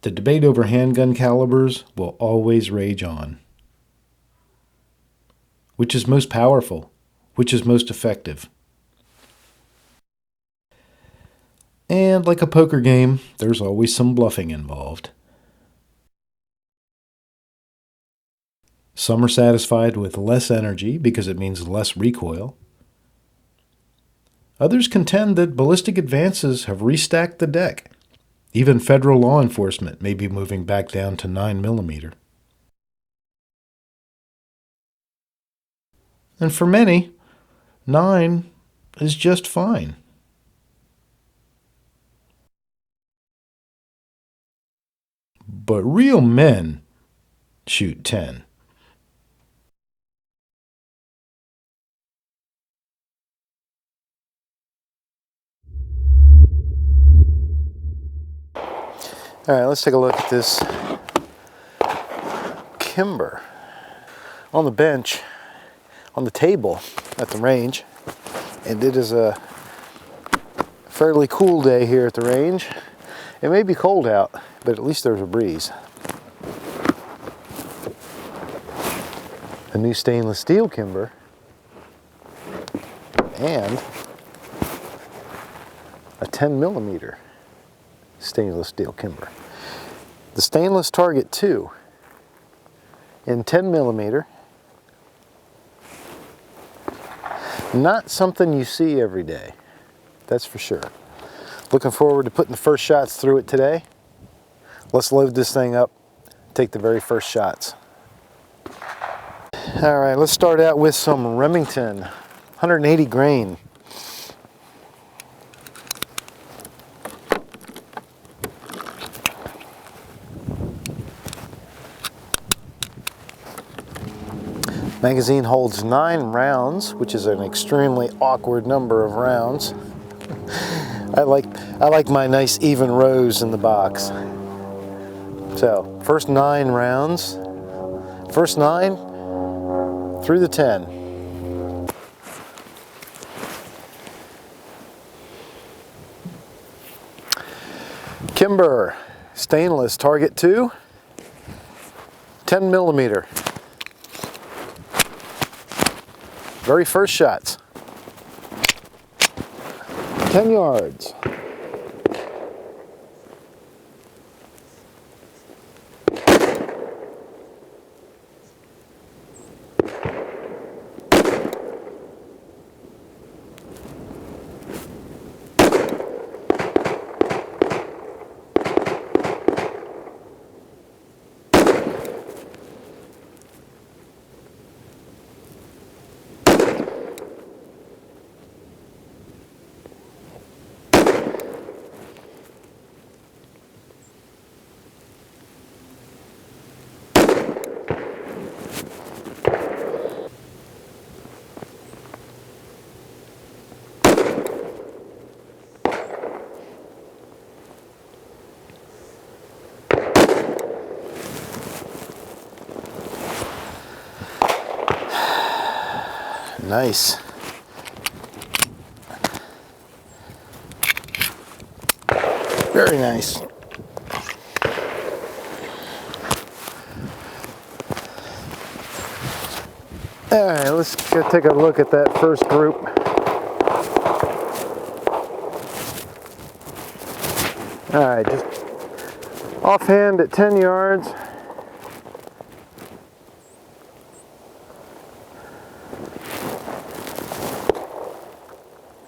the debate over handgun calibers will always rage on. Which is most powerful? Which is most effective? And like a poker game, there's always some bluffing involved. Some are satisfied with less energy because it means less recoil. Others contend that ballistic advances have restacked the deck. Even federal law enforcement may be moving back down to 9mm. And for many, 9 is just fine. But real men shoot 10. All right, let's take a look at this Kimber on the bench, on the table at the range. And it is a fairly cool day here at the range. It may be cold out, but at least there's a breeze. A new stainless steel Kimber and a 10mm stainless steel Kimber. The stainless Target II in 10mm. Not something you see every day, that's for sure. Looking forward to putting the first shots through it today. Let's load this thing up, take the very first shots. All right, let's start out with some Remington 180 grain. Magazine holds 9 rounds, which is an extremely awkward number of rounds. I like my nice even rows in the box. So, first 9 rounds. First 9 through the 10. Kimber stainless Target II, 10mm. Very first shots. 10 yards. Nice. Very nice. All right, let's go take a look at that first group. All right, just offhand at 10 yards.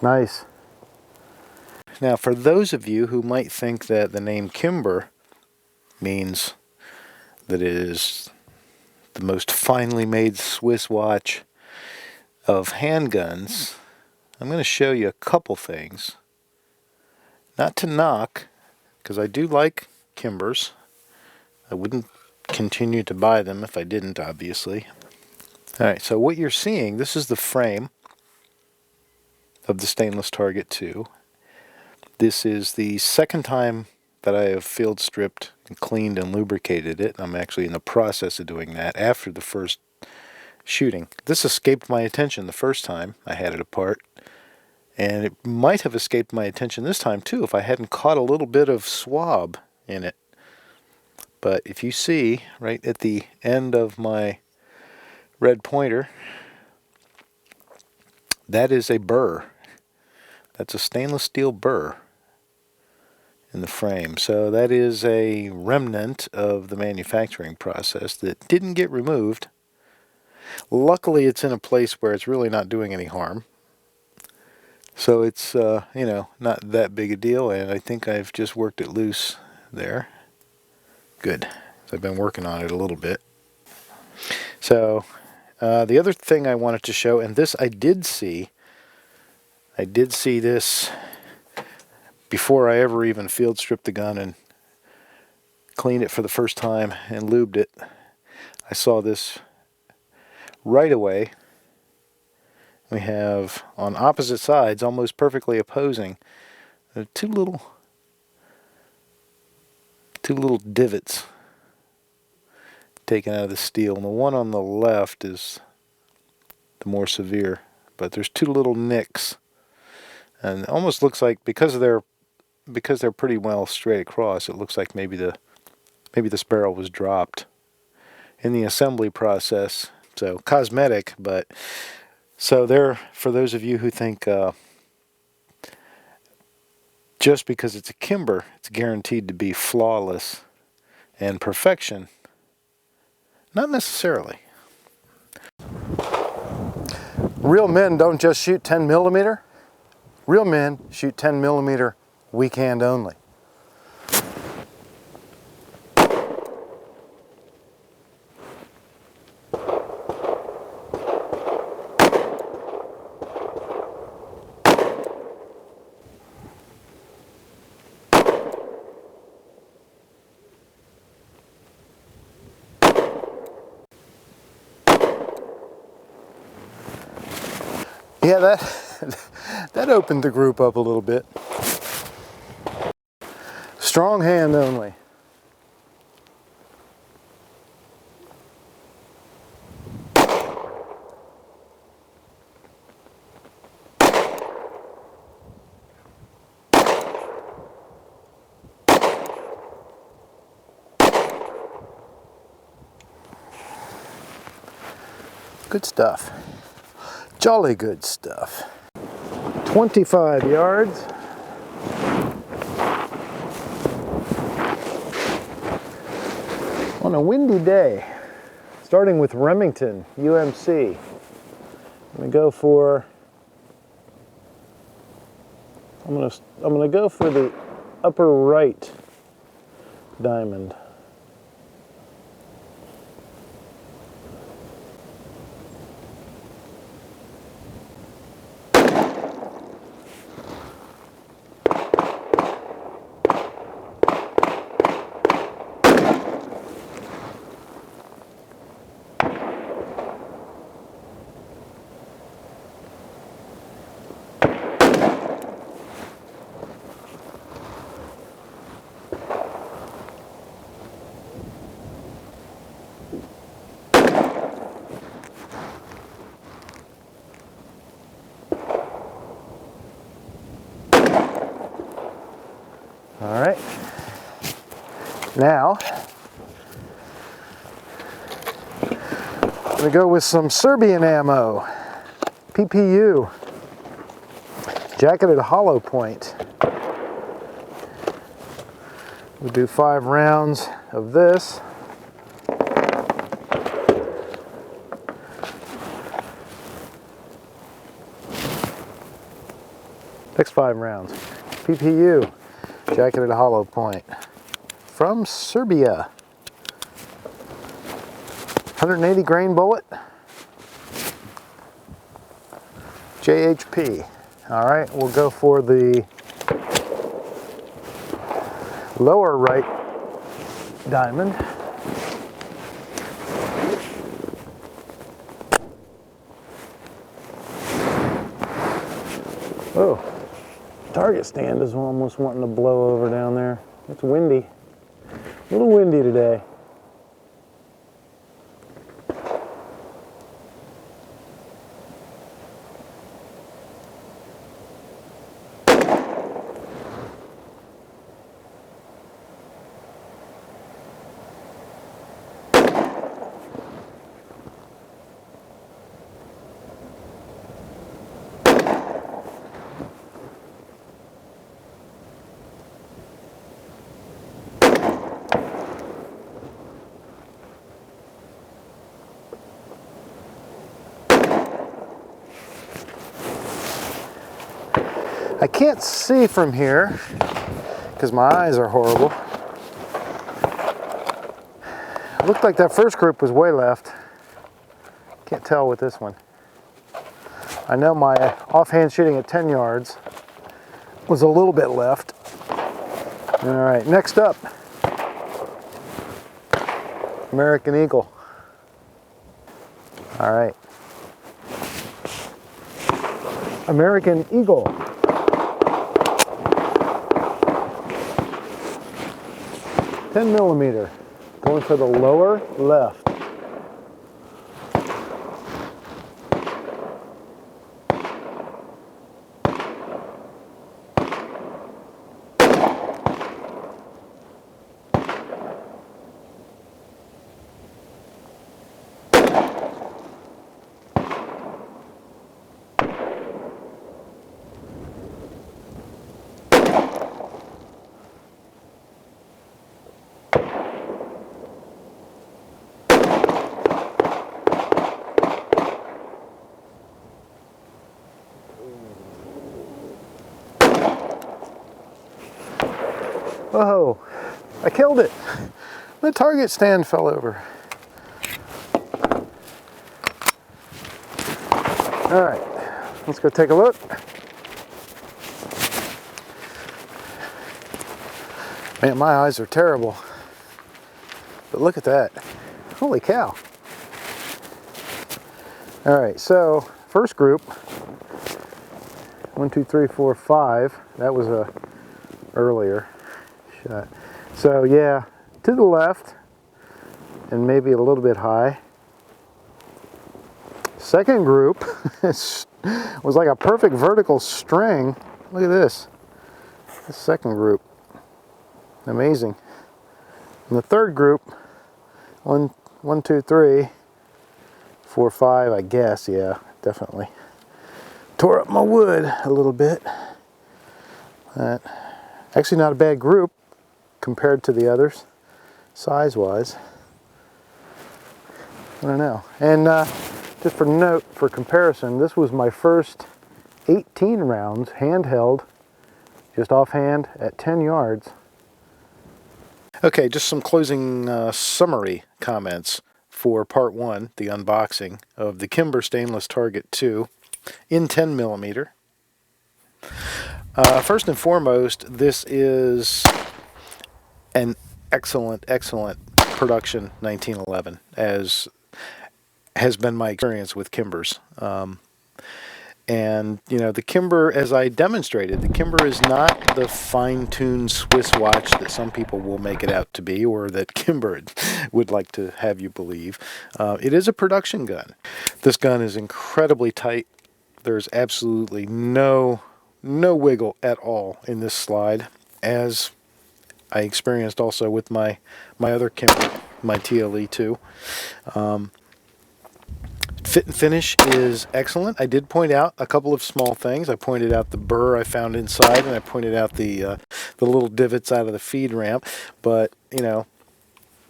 Nice. Now, for those of you who might think that the name Kimber means that it is the most finely made Swiss watch of handguns, I'm going to show you a couple things. Not to knock, because I do like Kimbers. I wouldn't continue to buy them if I didn't, obviously. Alright, so what you're seeing, this is the frame of the stainless Target II. This is the second time that I have field stripped and cleaned and lubricated it. I'm actually in the process of doing that after the first shooting. This escaped my attention the first time I had it apart, and it might have escaped my attention this time too if I hadn't caught a little bit of swab in it. But if you see right at the end of my red pointer, that is a burr. That's a stainless steel burr in the frame. So that is a remnant of the manufacturing process that didn't get removed. Luckily, it's in a place where it's really not doing any harm. So it's, you know, not that big a deal, and I think I've just worked it loose there. Good. So I've been working on it a little bit. So the other thing I wanted to show, and this I did see this before I ever even field stripped the gun and cleaned it for the first time and lubed it. I saw this right away. We have on opposite sides, almost perfectly opposing, two little divots taken out of the steel. And the one on the left is the more severe, but there's two little nicks, and it almost looks like because they're pretty well straight across, it looks like maybe this barrel was dropped in the assembly process. So cosmetic, but so there, for those of you who think just because it's a Kimber, it's guaranteed to be flawless and perfection, not necessarily. Real men don't just shoot 10mm. Real men shoot 10mm weak hand only. Yeah, that opened the group up a little bit. Strong hand only. Good stuff. Jolly good stuff. 25 yards. On a windy day, starting with Remington UMC. I'm gonna go for the upper right diamond. All right, now I'm gonna go with some Serbian ammo, PPU, jacketed hollow point. We'll do 5 rounds of this. Next 5 rounds, PPU. Jacketed hollow point from Serbia. 180 grain bullet. JHP. All right, we'll go for the lower right diamond. Oh. Target stand is almost wanting to blow over down there. It's windy. A little windy today. I can't see from here because my eyes are horrible. It looked like that first group was way left. Can't tell with this one. I know my offhand shooting at 10 yards was a little bit left. All right, next up, American Eagle. All right. American Eagle. 10mm. Going for the lower left. Whoa, I killed it. The target stand fell over. All right, let's go take a look. Man, my eyes are terrible. But look at that. Holy cow. All right, so first group, 1, 2, 3, 4, 5. That was a earlier shot. So yeah, to the left and maybe a little bit high. Second group was like a perfect vertical string. Look at this. The second group. Amazing. And the third group, 1, 2, 3, 4, 5, I guess, yeah, definitely. Tore up my wood a little bit. Actually not a bad group compared to the others, size-wise. I don't know. And just for note, for comparison, this was my first 18 rounds, handheld, just offhand at 10 yards. Okay, just some closing summary comments for part 1, the unboxing of the Kimber Stainless Target II in 10mm. First and foremost, this is an excellent production 1911, as has been my experience with Kimbers. And, you know, the Kimber, as I demonstrated, the Kimber is not the fine-tuned Swiss watch that some people will make it out to be, or that Kimber would like to have you believe. It is a production gun. This gun is incredibly tight. There's absolutely no wiggle at all in this slide, as I experienced also with my other Kimber, my TLE2. Fit and finish is excellent. I did point out a couple of small things. I pointed out the burr I found inside, and I pointed out the little divots out of the feed ramp. But, you know,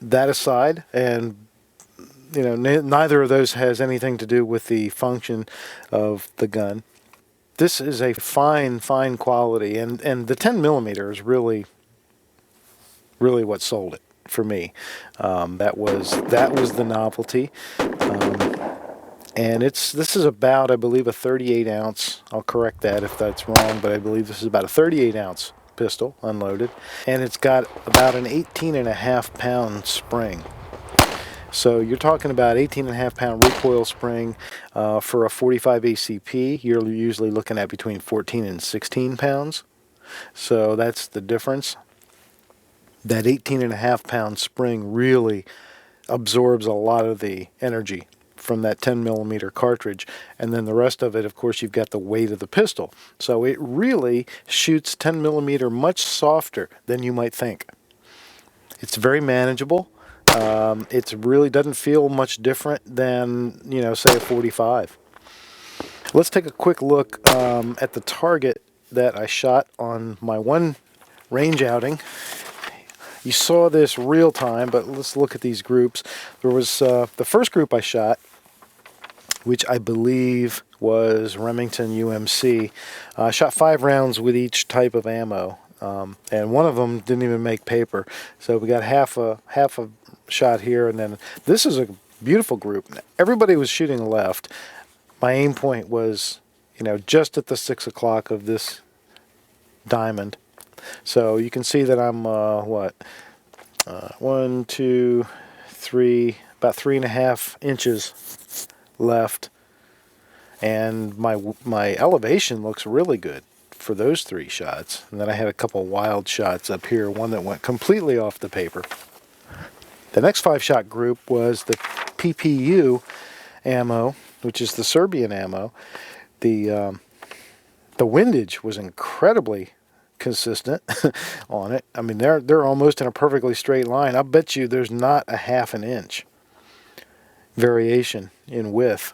that aside, and, you know, neither of those has anything to do with the function of the gun. This is a fine quality, and the 10mm is really what sold it for me. That was the novelty. And this is about, I believe, a 38 ounce. I'll correct that if that's wrong, but I believe this is about a 38 ounce pistol unloaded. And it's got about an 18.5 pound spring. So you're talking about 18.5 pound recoil spring for a 45 ACP. You're usually looking at between 14 and 16 pounds. So that's the difference. That 18.5 pound spring really absorbs a lot of the energy from that 10mm cartridge, and then the rest of it, of course, you've got the weight of the pistol. So it really shoots 10mm much softer than you might think. It's very manageable. It really doesn't feel much different than, you know, say a 45. Let's take a quick look at the target that I shot on my one range outing. You saw this real time, but let's look at these groups. There was the first group I shot, which I believe was Remington UMC. I shot 5 rounds with each type of ammo, and one of them didn't even make paper. So we got half a shot here, and then this is a beautiful group. Everybody was shooting left. My aim point was, just at the 6 o'clock of this diamond. So you can see that I'm 1, 2, 3, about 3.5 inches left, and my elevation looks really good for those 3 shots. And then I had a couple wild shots up here, one that went completely off the paper. The next 5-shot group was the PPU ammo, which is the Serbian ammo. The windage was incredibly consistent on it. I mean, they're almost in a perfectly straight line. I bet you there's not a half an inch variation in width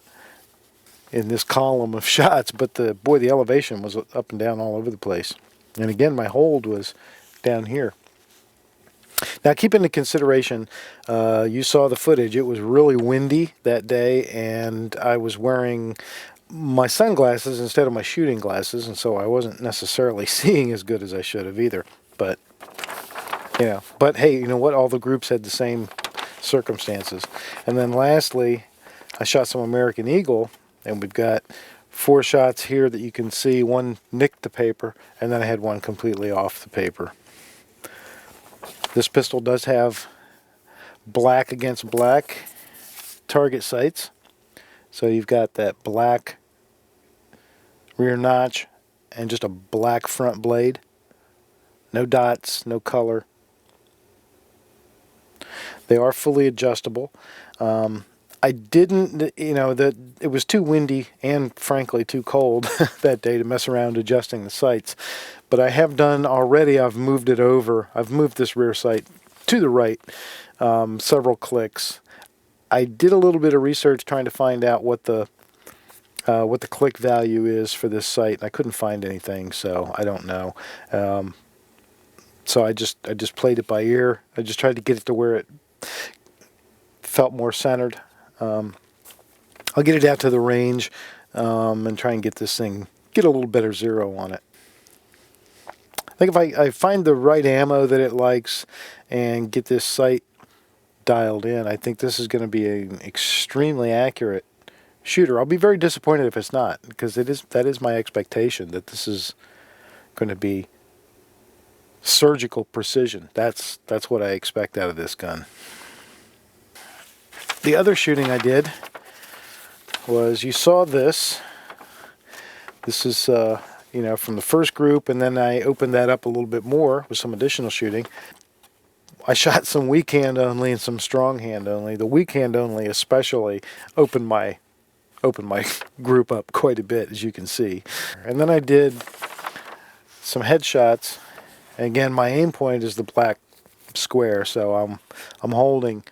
in this column of shots, but the elevation was up and down all over the place. And again, my hold was down here. Now, keep into consideration, you saw the footage. It was really windy that day, and I was wearing my sunglasses instead of my shooting glasses, and so I wasn't necessarily seeing as good as I should have either. But, but hey, you know what? All the groups had the same circumstances. And then lastly, I shot some American Eagle, and we've got 4 shots here that you can see. One nicked the paper, and then I had one completely off the paper. This pistol does have black against black target sights. So you've got that black rear notch and just a black front blade. No dots, no color. They are fully adjustable. I didn't, it was too windy and frankly too cold that day to mess around adjusting the sights. But I have done already, I've moved it over. I've moved this rear sight to the right several clicks. I did a little bit of research trying to find out what the click value is for this sight. I couldn't find anything, so I don't know. So I just played it by ear. I just tried to get it to where it felt more centered. I'll get it out to the range and try and get a little better zero on it. I think if I find the right ammo that it likes and get this sight dialed in, I think this is going to be an extremely accurate shooter. I'll be very disappointed if it's not, because that is my expectation, that this is going to be surgical precision. That's what I expect out of this gun. The other shooting I did was, you saw this. This is from the first group, and then I opened that up a little bit more with some additional shooting. I shot some weak hand only and some strong hand only. The weak hand only especially opened my group up quite a bit, as you can see. And then I did some headshots. And again, my aim point is the black square, so I'm holding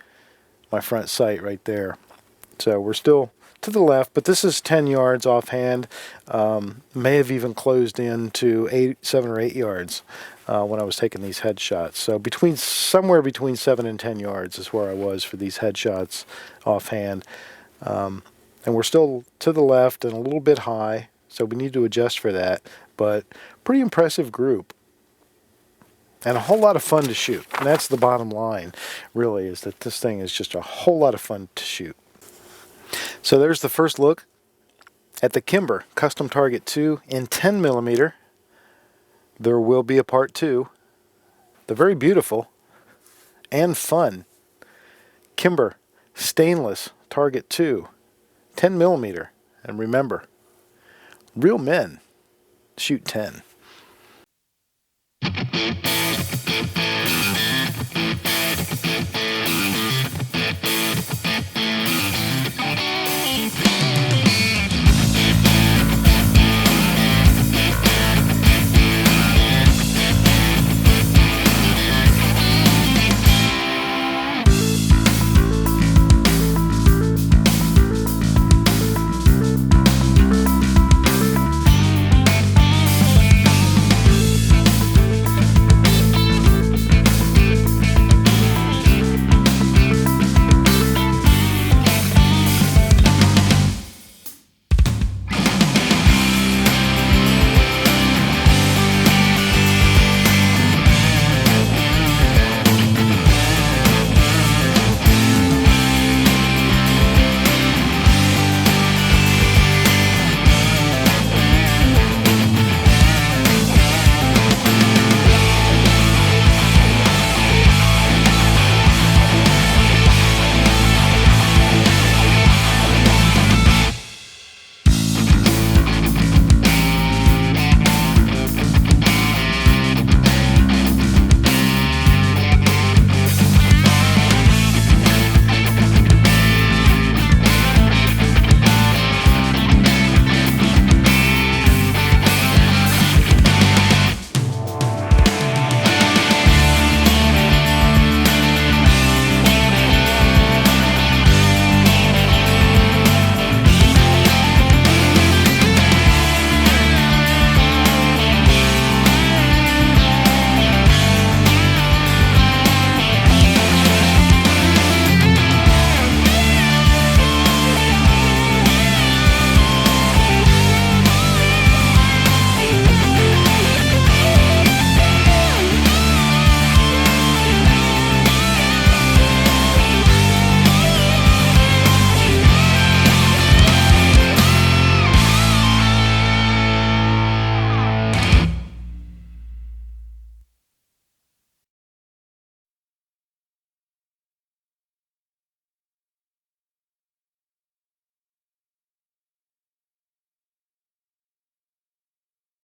my front sight right there. So we're still to the left, but this is 10 yards offhand. May have even closed in to 7 or 8 yards when I was taking these headshots. So somewhere between 7 and 10 yards is where I was for these headshots offhand. And we're still to the left and a little bit high, so we need to adjust for that. But pretty impressive group. And a whole lot of fun to shoot. And that's the bottom line, really, is that this thing is just a whole lot of fun to shoot. So there's the first look at the Kimber Custom Target II in 10mm. There will be a part 2. The very beautiful and fun Kimber Stainless Target II, 10mm. And remember, real men shoot 10.